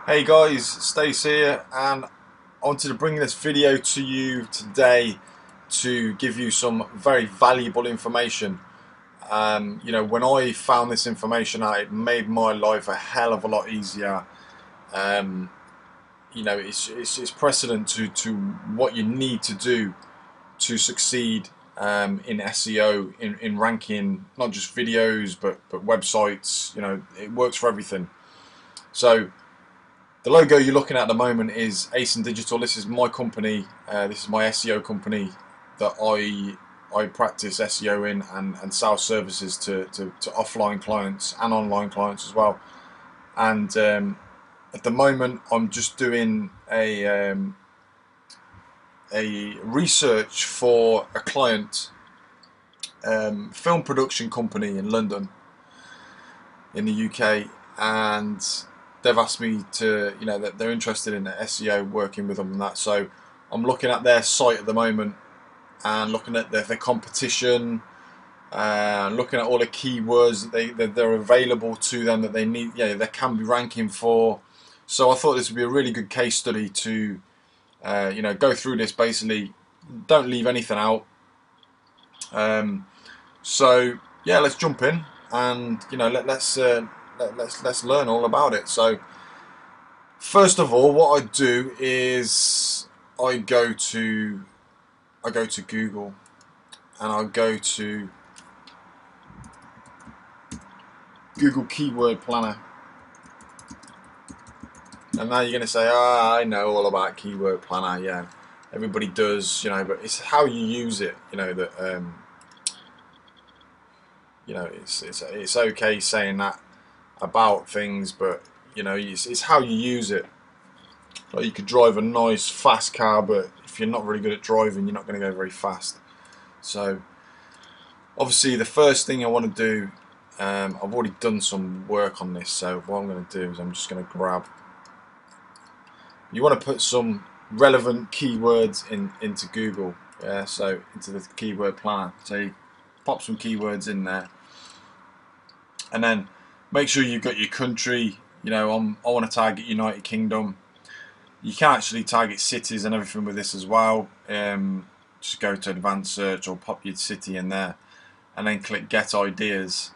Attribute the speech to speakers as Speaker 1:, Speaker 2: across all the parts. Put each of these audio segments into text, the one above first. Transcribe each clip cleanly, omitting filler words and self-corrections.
Speaker 1: Hey guys, Stace here, and I wanted to bring this video to you today to give you some very valuable information. When I found this information out, it made my life a hell of a lot easier. Um, it's precedent to what you need to do to succeed in SEO, in ranking, not just videos but websites. It works for everything. So the logo you're looking at the moment is Ace and Digital. This is my company. This is my SEO company that I practice SEO in and sell services to offline clients and online clients as well. And at the moment, I'm just doing a research for a client, film production company in London, in the UK, and they've asked me to, that they're interested in SEO, working with them and that. So I'm looking at their site at the moment and looking at their competition, looking at all the keywords that they're available to them, that they need, they can be ranking for. So I thought this would be a really good case study to, go through this. Basically, don't leave anything out. So yeah, let's jump in and let's learn all about it. So first of all, what I do is I go to Google, and I go to Google Keyword Planner. And now you're going to say, I know all about Keyword Planner. Yeah, everybody does, but it's how you use it, that it's okay saying that about things, but it's how you use it. Like, you could drive a nice fast car, but if you're not really good at driving, you're not going to go very fast. So obviously the first thing I want to do, I've already done some work on this, so what I'm going to do is I'm just going to grab, you want to put some relevant keywords into Google, so into the keyword planner. So you pop some keywords in there, and then make sure you've got your country. I want to target United Kingdom. You can actually target cities and everything with this as well. Just go to advanced search or pop your city in there, and then click get ideas.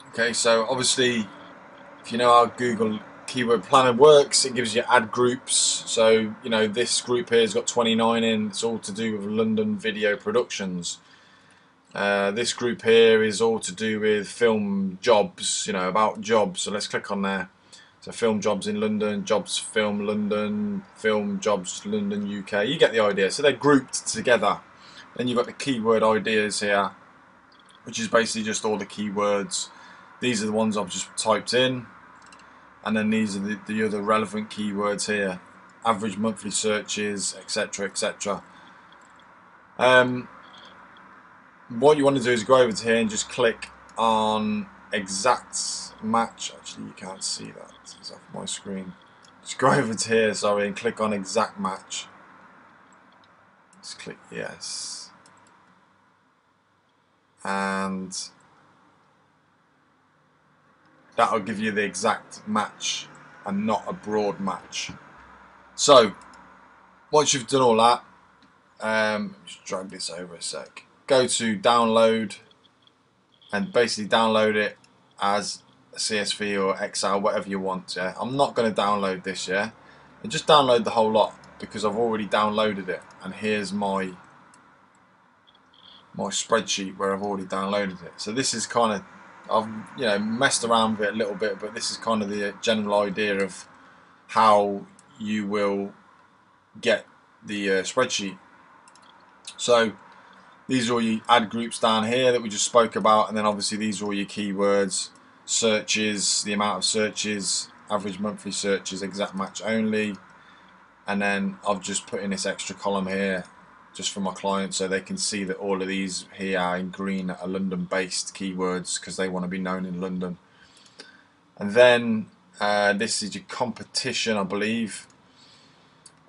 Speaker 1: Okay, so obviously, if you know how Google Keyword Planner works, it gives you ad groups. So this group here has got 29 in. It's all to do with London video productions. This group here is all to do with film jobs, about jobs. So let's click on there. So film jobs in London, jobs film London, film jobs London UK. You get the idea. So they're grouped together. Then you've got the keyword ideas here, which is basically just all the keywords. These are the ones I've just typed in, and then these are the other relevant keywords here, average monthly searches, etc., etc. What you want to do is go over to here and just click on exact match. Actually, you can't see that, it's off my screen. Just go over to here, sorry, and click on exact match. Just click yes, and that'll give you the exact match and not a broad match. So once you've done all that, just drag this over a sec. Go to download and basically download it as a CSV or Excel, whatever you want. Yeah, I'm not going to download this. Yeah, and just download the whole lot because I've already downloaded it. And here's my spreadsheet where I've already downloaded it. So this is kind of, I've messed around with it a little bit, but this is kind of the general idea of how you will get the spreadsheet. So these are all your ad groups down here that we just spoke about, and then obviously these are all your keywords, searches, the amount of searches, average monthly searches, exact match only, and then I've just put in this extra column here just for my clients so they can see that all of these here in green are London based keywords because they want to be known in London. And then this is your competition, I believe,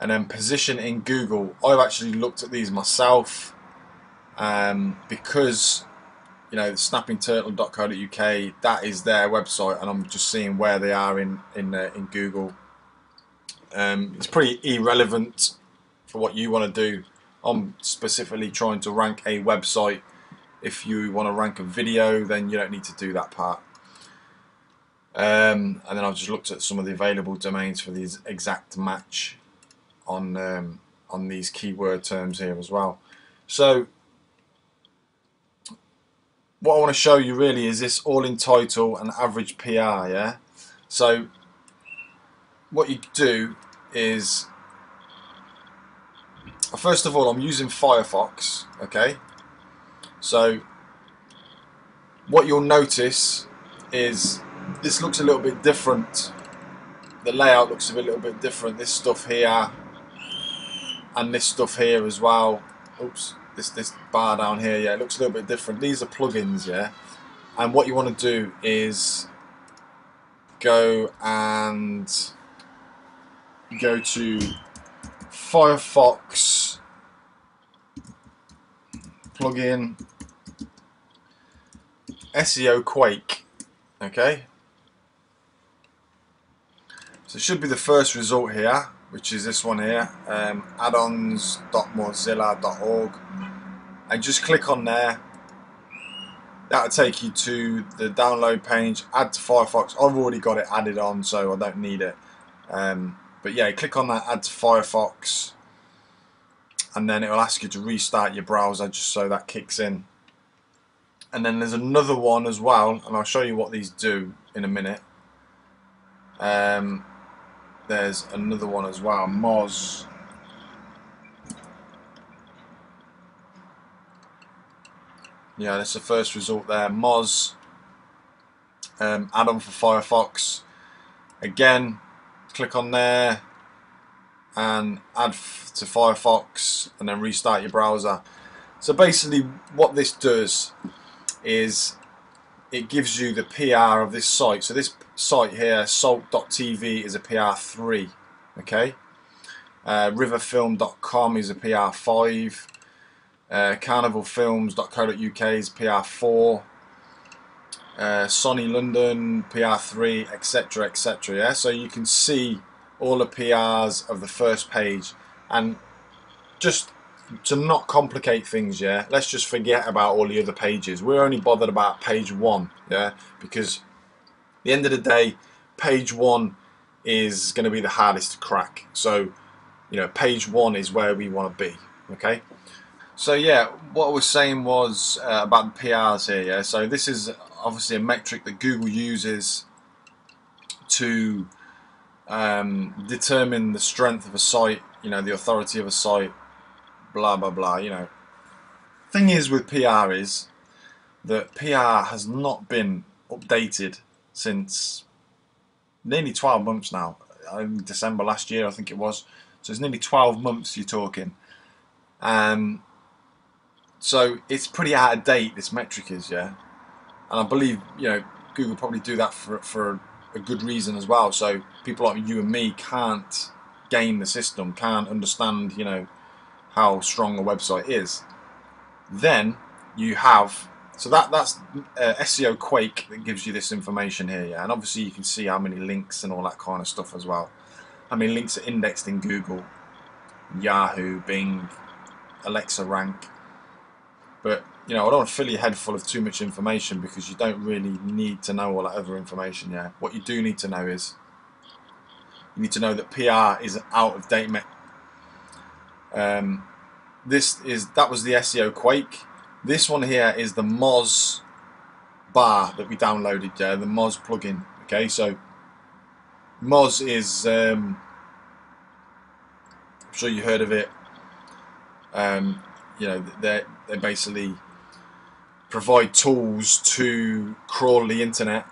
Speaker 1: and then position in Google. I've actually looked at these myself, because you know, snappingturtle.co.uk, that is their website, and I'm just seeing where they are in Google. It's pretty irrelevant for what you want to do. I'm specifically trying to rank a website. If you want to rank a video, then you don't need to do that part. And then I've just looked at some of the available domains for these exact match on these keyword terms here as well. So what I want to show you really is this all in title and average PR, yeah? So what you do is, first of all, I'm using Firefox, okay? So what you'll notice is this looks a little bit different. The layout looks a little bit different. This stuff here and this stuff here as well. Oops, this bar down here, yeah, it looks a little bit different. These are plugins, yeah. And what you want to do is go to Firefox plugin SEO Quake, okay. So it should be the first result here, which is this one here, addons.mozilla.org, and just click on there. That'll take you to the download page, add to Firefox. I've already got it added on, so I don't need it. But yeah, click on that, add to Firefox, and then it will ask you to restart your browser just so that kicks in. And then there's another one as well, and I'll show you what these do in a minute. There's another one as well, Moz. Yeah, that's the first result there, Moz, add-on for Firefox. Again, click on there and add to Firefox, and then restart your browser. So basically what this does is it gives you the PR of this site. So this site here, salt.tv, is a PR3, okay. Riverfilm.com is a PR5. Carnivalfilms.co.uk is PR4. Sonny London PR3, etc., etc. Yeah, so you can see all the PRs of the first page, and just to not complicate things, yeah, let's just forget about all the other pages. We're only bothered about page 1, yeah, because at the end of the day, page 1 is going to be the hardest to crack. So, you know, page 1 is where we want to be, okay. So yeah, what I was saying was about the PRs here, yeah. So this is obviously a metric that Google uses to determine the strength of a site, you know, the authority of a site, blah blah blah, you know. Thing is with PR is that PR has not been updated since nearly 12 months now. In December last year, I think it was. So it's nearly 12 months you're talking. So it's pretty out of date, this metric is, yeah. And I believe, you know, Google probably do that for a good reason as well. So people like you and me can't game the system, can't understand, you know, how strong a website is. Then you have, so that's SEO Quake that gives you this information here, yeah. And obviously you can see how many links and all that kind of stuff as well. How many links are indexed in Google, Yahoo, Bing, Alexa rank. But, you know, I don't want to fill your head full of too much information, because you don't really need to know all that other information, yeah. What you do need to know is, you need to know that PR is an out-of-date metric. That was the SEO Quake. This one here is the Moz bar that we downloaded there, the Moz plugin. Okay, so Moz is, I'm sure you heard of it. You know, they basically provide tools to crawl the internet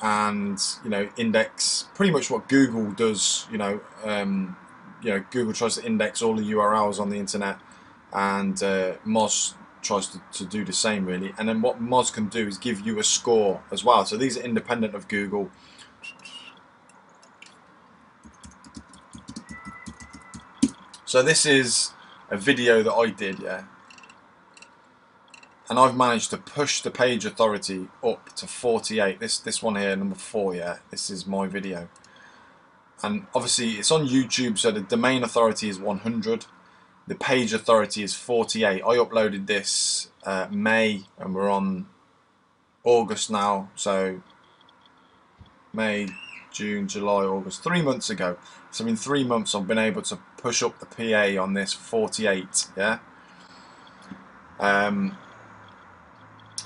Speaker 1: and, you know, index pretty much what Google does. You know, Google tries to index all the URLs on the internet, and Moz tries to do the same, really. And then what Moz can do is give you a score as well. So these are independent of Google. So this is a video that I did, yeah. and I've managed to push the page authority up to 48. This one here, number 4, yeah, this is my video. And obviously it's on YouTube, so the domain authority is 100. The page authority is 48. I uploaded this May, and we're on August now, so May, June, July, August, 3 months ago. So in 3 months I've been able to push up the PA on this 48, yeah.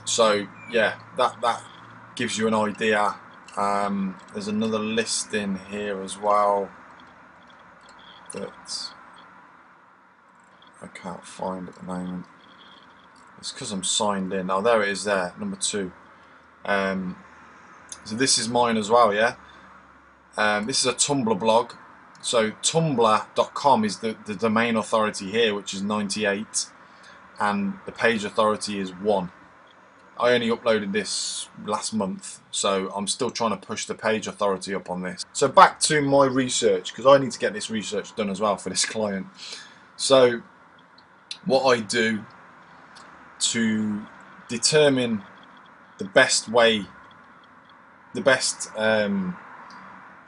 Speaker 1: So yeah, that gives you an idea. There's another listing here as well that I can't find at the moment. It's because I'm signed in. Oh, there it is there, number 2. So this is mine as well, yeah. This is a Tumblr blog. So tumblr.com is the domain authority here, which is 98, and the page authority is 1. I only uploaded this last month, so I'm still trying to push the page authority up on this. So back to my research, because I need to get this research done as well for this client. So what I do to determine the best way, the best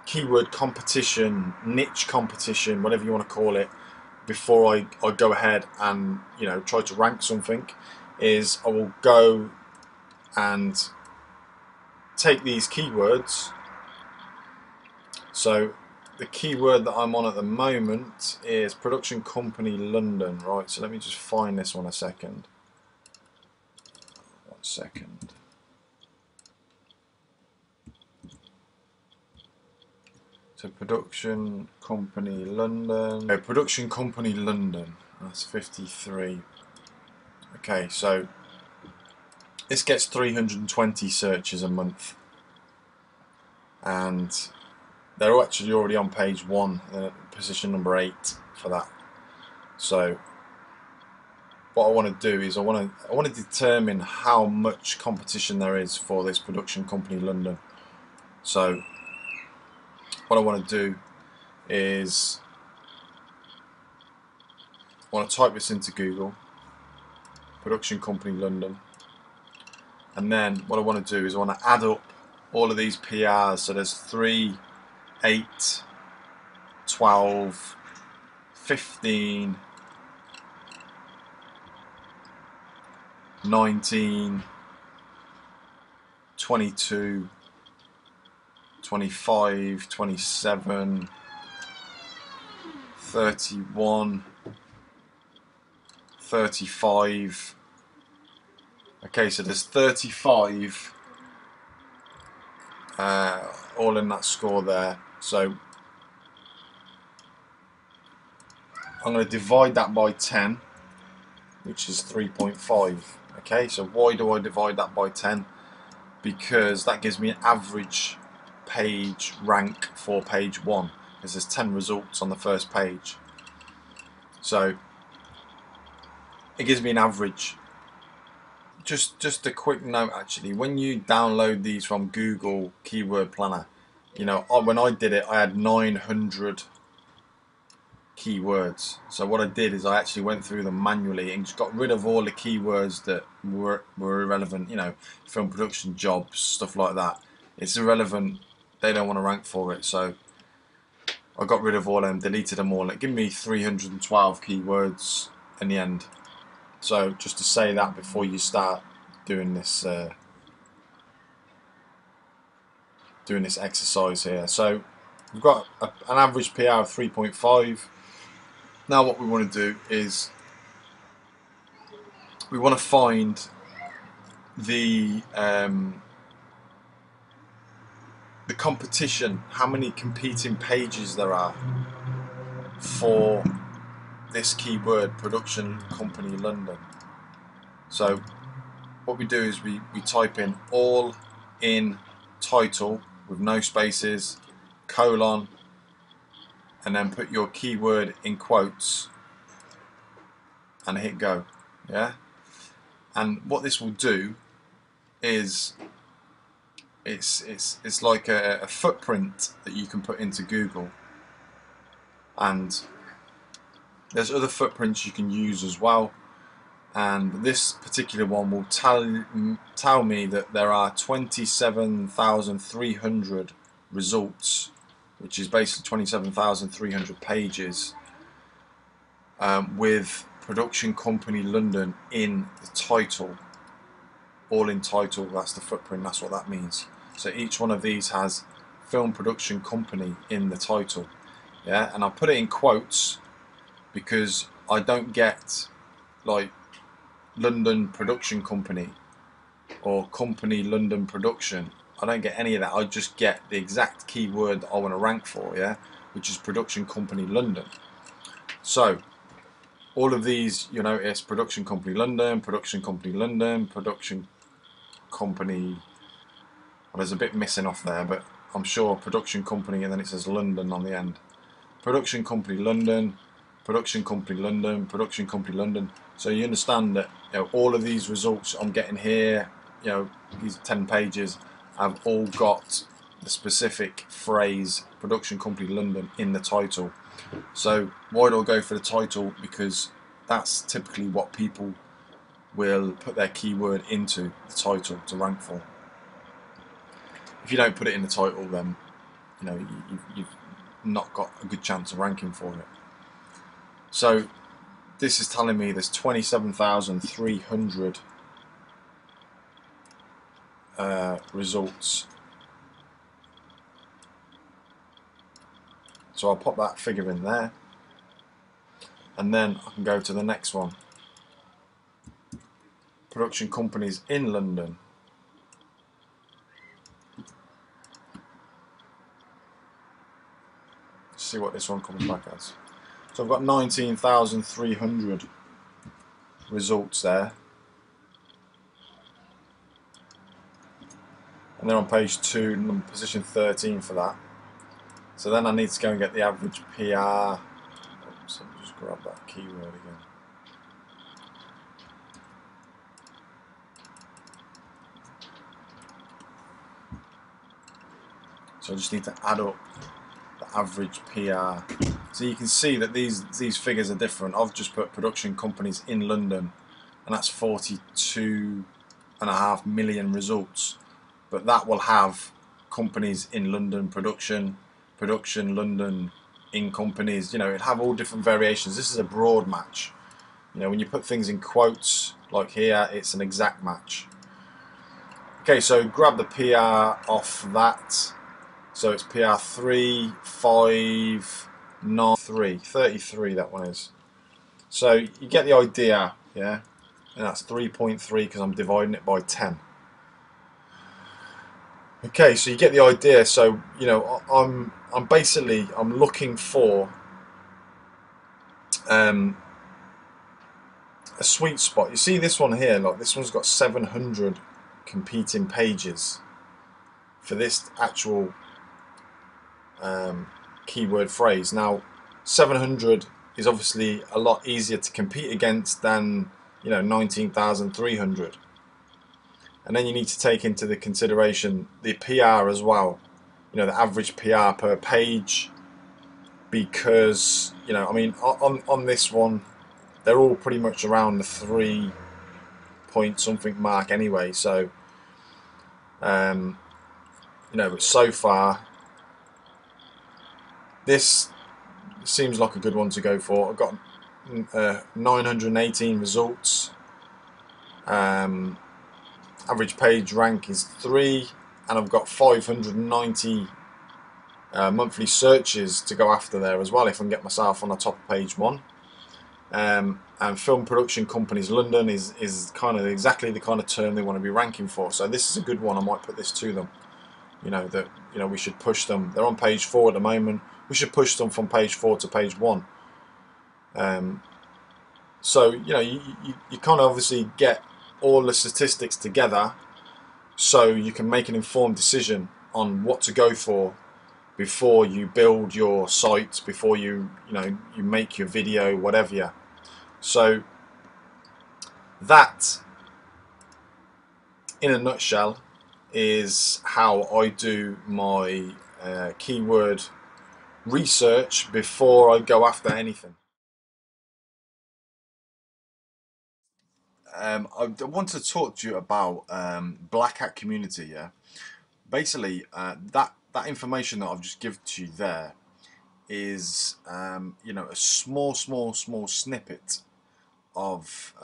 Speaker 1: keyword competition, niche competition, whatever you want to call it, before I go ahead and, you know, try to rank something, is I will go and take these keywords. So the keyword that I'm on at the moment is production company London, right? So let me just find this one a second. 1 second. So production company London. Okay, production company London. That's 53. Okay, so this gets 320 searches a month, and they're actually already on page 1, position number 8 for that. So what I want to do is I want to determine how much competition there is for this production company London. So what I want to do is I want to type this into Google, production company London, and then what I want to do is I want to add up all of these PRs. So there's 3, 8, 12, 15, 19, 22, 25, 27, 31, 35. Okay, so there's 35 all in that score there. So I'm going to divide that by 10, which is 3.5. Okay, so why do I divide that by 10? Because that gives me an average page rank for page 1, because there's 10 results on the first page. So it gives me an average. Just a quick note, actually, when you download these from Google Keyword Planner, you know, when I did it, I had 900 keywords. So what I did is I actually went through them manually and just got rid of all the keywords that were irrelevant. You know, film production jobs, stuff like that. It's irrelevant. They don't want to rank for it. So I got rid of all of them, deleted them all. It gave me 312 keywords in the end. So just to say that before you start doing this exercise here. So we've got an average PR of 3.5. Now what we want to do is we want to find the competition, how many competing pages there are for this keyword, production company London. So what we do is we type in all in title with no spaces, colon, and then put your keyword in quotes and hit go. Yeah, and what this will do is it's like a footprint that you can put into Google, and there's other footprints you can use as well. and this particular one will tell me that there are 27,300 results, which is basically 27,300 pages, with Production Company London in the title, all in title. That's the footprint, that's what that means. So each one of these has Film Production Company in the title, yeah, and I put it in quotes because I don't get like London Production Company or Company London Production. I don't get any of that. I just get the exact keyword that I want to rank for, yeah, which is Production Company London. So all of these, you notice Production Company London, Production Company London, Production Company. Well, there's a bit missing off there, but I'm sure Production Company, and then it says London on the end. Production Company London, Production Company London, Production Company London. So you understand that, you know, all of these results I'm getting here, you know, these 10 pages have all got the specific phrase Production Company London in the title. So why do I go for the title? Because that's typically what people will put their keyword into the title to rank for. If you don't put it in the title, then you know you've not got a good chance of ranking for it. So this is telling me there's 27,300 results. So I'll pop that figure in there, and then I can go to the next one. Production companies in London. See what this one comes back as. So I've got 19,300 results there, and they're on page 2, and I'm position 13 for that. So then I need to go and get the average PR. So just grab that keyword again. So I just need to add up the average PR. So you can see that these figures are different. I've just put production companies in London, and that's 42.5 million results. But that will have companies in London production London in companies. You know, it'll have all different variations. This is a broad match. You know, when you put things in quotes like here, it's an exact match. Okay, so grab the PR off that. So it's PR 3593, 33 that one is. So you get the idea, yeah? And that's 3.3 because I'm dividing it by 10. Okay, so you get the idea. So, you know, I'm looking for a sweet spot. You see this one here, like this one's got 700 competing pages for this actual keyword phrase. Now 700 is obviously a lot easier to compete against than, you know, 19,300, and then you need to take into the consideration the PR as well, you know, the average PR per page, because, you know, I mean, on this one they're all pretty much around the 3 point something mark anyway. So you know, but so far this seems like a good one to go for. I've got 918 results. Average page rank is 3, and I've got 590 monthly searches to go after there as well if I can get myself on the top of page 1. And Film Production Companies London is kind of exactly the kind of term they want to be ranking for. So this is a good one. I might put this to them. You know, that, you know, we should push them. They're on page 4 at the moment. We should push them from page 4 to page 1. So, you know, you kind of obviously get all the statistics together so you can make an informed decision on what to go for before you build your site, before you make your video, whatever. So that, in a nutshell, is how I do my keyword research before I go after anything. I wanted to talk to you about Black Hat community. Yeah, basically, that information that I've just given to you there is, a small snippet of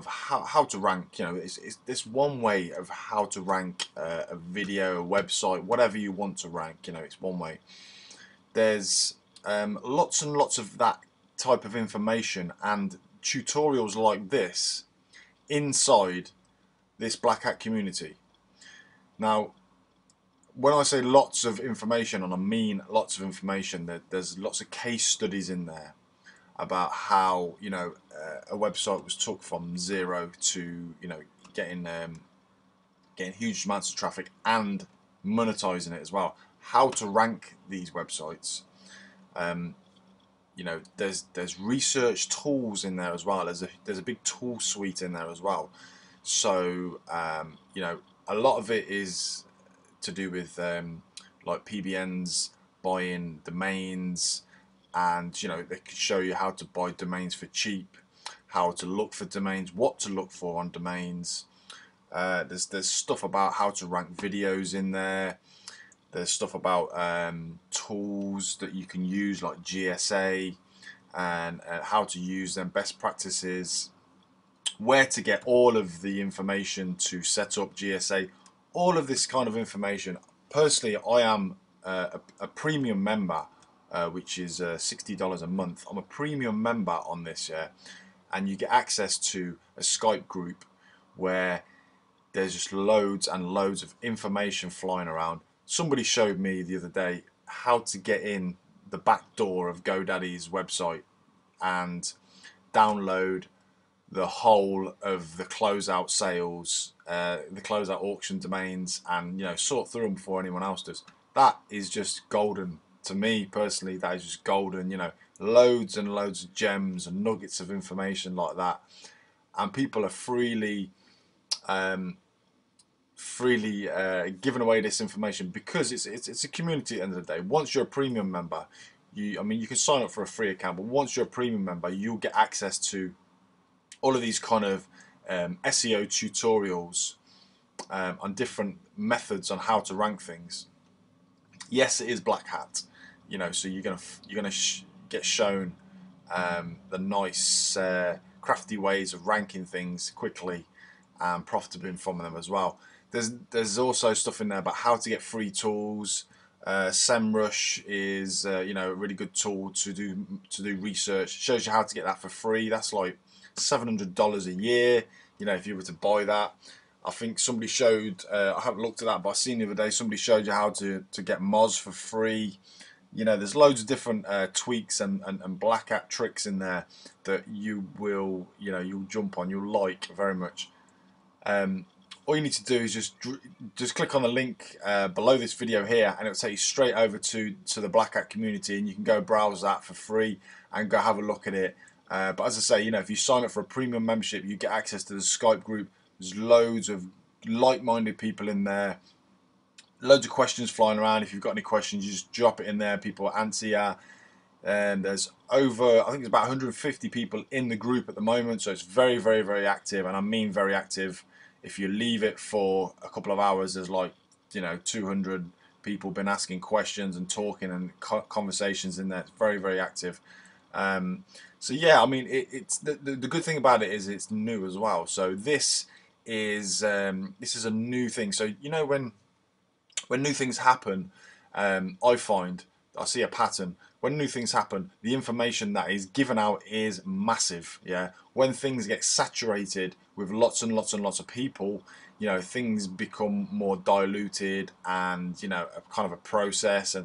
Speaker 1: how to rank. It's this one way of how to rank a video, a website, whatever you want to rank. It's one way. There's lots and lots of that type of information and tutorials like this inside this Black Hat community. Now, when I say lots of information, and I mean lots of information, there's lots of case studies in there about how a website was took from zero to getting getting huge amounts of traffic and monetizing it as well. How to rank these websites. There's research tools in there as well. There's a big tool suite in there as well. So a lot of it is to do with like PBNs, buying domains, and they could show you how to buy domains for cheap, how to look for domains, what to look for on domains. There's stuff about how to rank videos in there. There's stuff about tools that you can use like GSA and how to use them, best practices, where to get all of the information to set up GSA, all of this kind of information. Personally, I am a premium member, which is $60 a month. I'm a premium member on this, yeah, and you get access to a Skype group where there's just loads and loads of information flying around. Somebody showed me the other day how to get in the back door of GoDaddy's website and download the whole of the closeout sales, the closeout auction domains, and sort through them before anyone else does. That is just golden to me personally. That is just golden. Loads and loads of gems and nuggets of information like that, and people are freely giving away this information because it's a community at the end of the day. Once you're a premium member, you can sign up for a free account, but once you're a premium member, you'll get access to all of these kind of SEO tutorials on different methods on how to rank things. Yes, it is Black Hat, so you're gonna get shown the nice crafty ways of ranking things quickly and profitably from them as well. There's also stuff in there about how to get free tools. SEMrush is a really good tool to do research. It shows you how to get that for free. That's like $700 a year. If you were to buy that. I think somebody showed. I haven't looked at that, but I seen the other day somebody showed you how to get Moz for free. There's loads of different tweaks and Black Hat tricks in there that you'll jump on. You'll like very much. All you need to do is just click on the link below this video here, and it'll take you straight over to the Black Hat community, and you can go browse that for free and go have a look at it. But as I say, if you sign up for a premium membership, you get access to the Skype group. There's loads of like-minded people in there. Loads of questions flying around. If you've got any questions, you just drop it in there. People answer you. And there's I think it's about 150 people in the group at the moment, so it's very, very, very active, and I mean very active. If you leave it for a couple of hours, there's like 200 people been asking questions and talking and conversations in there. It's very, very active. So yeah, it's the good thing about it is it's new as well. So this is a new thing. So when new things happen, I see a pattern. When new things happen, the information that is given out is massive. Yeah. When things get saturated with lots and lots and lots of people, things become more diluted and a kind of a process.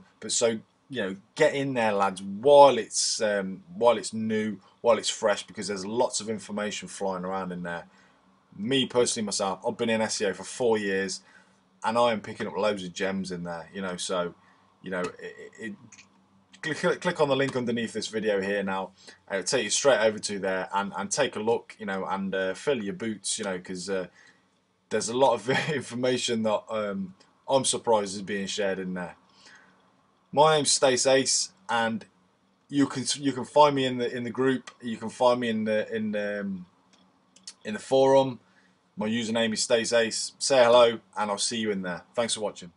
Speaker 1: Get in there, lads, while it's new, while it's fresh, because there's lots of information flying around in there. Me personally, myself, I've been in SEO for 4 years, and I am picking up loads of gems in there. Click on the link underneath this video here now. It'll take you straight over to there and take a look, and fill your boots, because there's a lot of information that I'm surprised is being shared in there. My name's Stace Ace, and you can find me in the group. You can find me in in the forum. My username is StaysAce. Say hello and I'll see you in there. Thanks for watching.